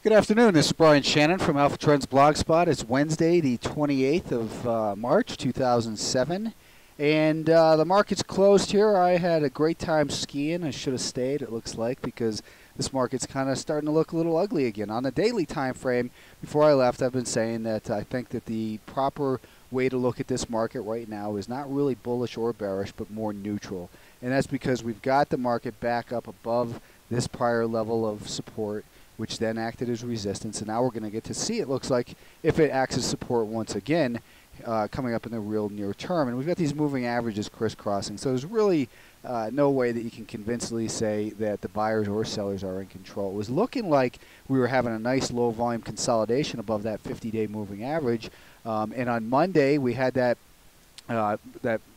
Good afternoon. This is Brian Shannon from Alpha Trends Blogspot. It's Wednesday, the 28th of March, 2007. And the market's closed here. I had a great time skiing. I should have stayed, it looks like, because this market's kind of starting to look a little ugly again. On the daily time frame, before I left, I've been saying that I think that the proper way to look at this market right now is not really bullish or bearish, but more neutral. And that's because we've got the market back up above this prior level of support, which then acted as resistance, and now we're going to get to see, it looks like, if it acts as support once again, coming up in the real near term. And we've got these moving averages crisscrossing, so there's really no way that you can convincingly say that the buyers or sellers are in control. It was looking like we were having a nice low volume consolidation above that 50-day moving average, and on Monday we had that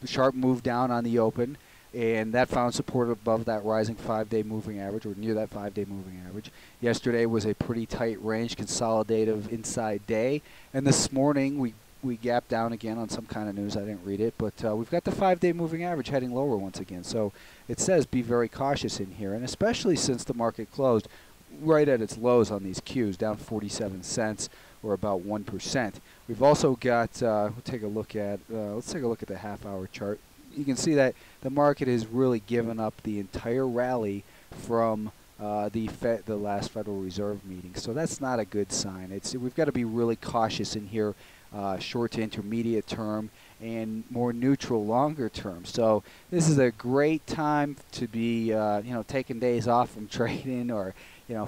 sharp move down on the open, and that found support above that rising 5-day moving average, or near that 5-day moving average. Yesterday was a pretty tight range consolidative inside day, and this morning we gapped down again on some kind of news. I didn't read it, but we've got the 5-day moving average heading lower once again. So it says be very cautious in here, and especially since the market closed right at its lows on these Qs, down 47 cents or about 1%. We've also got, we'll take a look at, let's take a look at the half-hour chart. You can see that the market has really given up the entire rally from the last Federal Reserve meeting. So that's not a good sign. We've got to be really cautious in here, short to intermediate term and more neutral longer term. So this is a great time to be taking days off from trading, or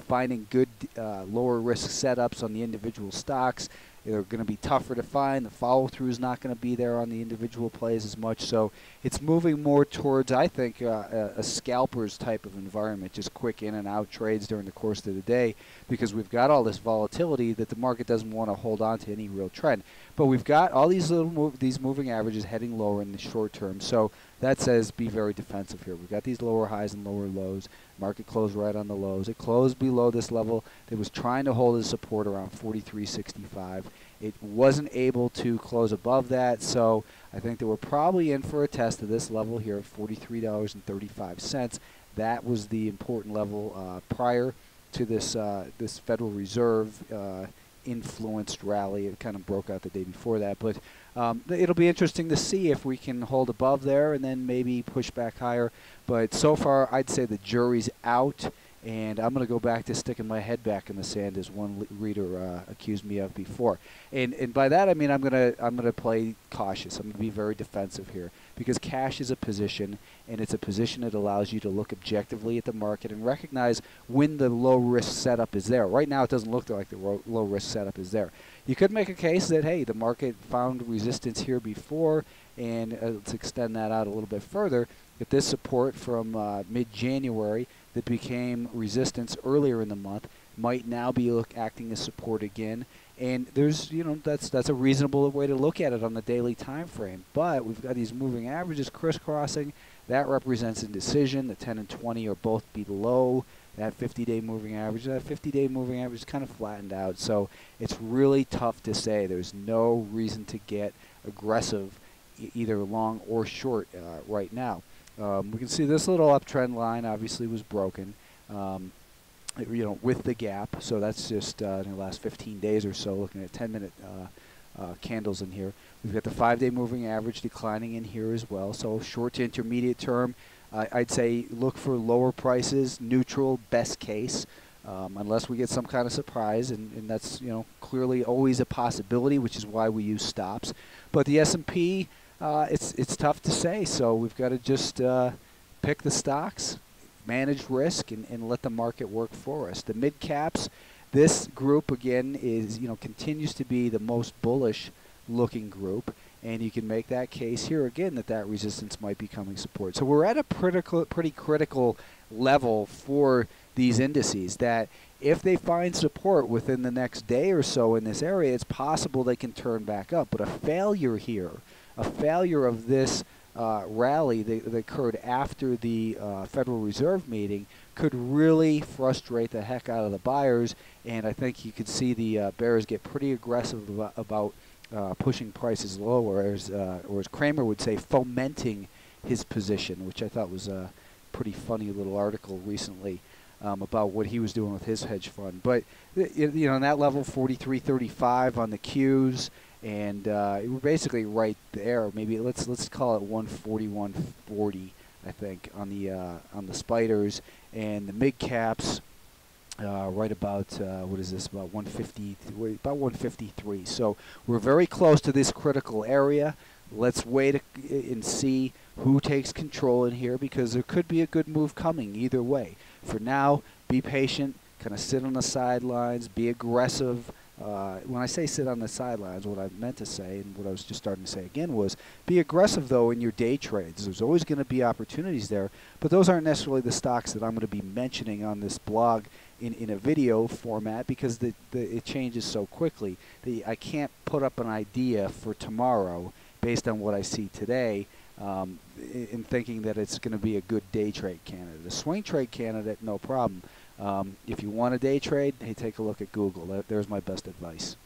finding good lower risk setups on the individual stocks. They're going to be tougher to find. The follow-through is not going to be there on the individual plays as much. So it's moving more towards, I think, a scalper's type of environment, just quick in and out trades during the course of the day, because we've got all this volatility that the market doesn't want to hold on to any real trend. But we've got all these these moving averages heading lower in the short term. So that says be very defensive here. We've got these lower highs and lower lows. Market closed right on the lows. It closed below this level. It was trying to hold its support around 43.65. It wasn't able to close above that, so I think that we're probably in for a test of this level here at $43.35. That was the important level prior to this this Federal Reserve influenced rally. It kind of broke out the day before that, but it'll be interesting to see if we can hold above there and then maybe push back higher. But so far, I'd say the jury's out, and I'm going to go back to sticking my head back in the sand, as one reader accused me of before. And by that I mean I'm gonna play cautious. I'm going to be very defensive here, because cash is a position, and it's a position that allows you to look objectively at the market and recognize when the low risk setup is there. Right now, it doesn't look like the low risk setup is there. You could make a case that, hey, the market found resistance here before, and let's extend that out a little bit further. If this support from mid-January that became resistance earlier in the month might now be acting as support again, and there's, that's a reasonable way to look at it on the daily time frame. But we've got these moving averages crisscrossing. That represents indecision. The 10 and 20 are both below that 50-day moving average. That 50-day moving average is kind of flattened out, so it's really tough to say. There's no reason to get aggressive, either long or short, right now. We can see this little uptrend line obviously was broken, with the gap. So that's just in the last 15 days or so, looking at 10-minute candles in here. We've got the 5-day moving average declining in here as well. So short to intermediate term, I'd say look for lower prices, neutral, best case, unless we get some kind of surprise, and that's clearly always a possibility, which is why we use stops. But the S&P, it's tough to say, so we've got to just pick the stocks, manage risk, and let the market work for us. The mid caps, this group again is continues to be the most bullish looking group, and you can make that case here again that resistance might be coming support. So we're at a pretty critical level for these indices, that if they find support within the next day or so in this area, it's possible they can turn back up. But a failure here, a failure of this rally that occurred after the Federal Reserve meeting, could really frustrate the heck out of the buyers, and I think you could see the bears get pretty aggressive about pushing prices lower, or as Kramer would say, fomenting his position, which I thought was a pretty funny little article recently. about what he was doing with his hedge fund. But you know, in that level, 43.35 on the Qs, and we're basically right there. Maybe let's call it 141.40, I think, on the spiders, and the mid caps. Right about what is this? About 150, about 153. So we're very close to this critical area. Let's wait and see who takes control in here, because there could be a good move coming either way. For now, be patient, kind of sit on the sidelines, be aggressive. When I say sit on the sidelines, what I meant to say, and what I was just starting to say again, was be aggressive, though, in your day trades. There's always going to be opportunities there, but those aren't necessarily the stocks that I'm going to be mentioning on this blog in a video format, because it changes so quickly. I can't put up an idea for tomorrow based on what I see today, in thinking that it's going to be a good day trade candidate. A swing trade candidate, no problem. If you want a day trade, hey, take a look at Google. There's my best advice.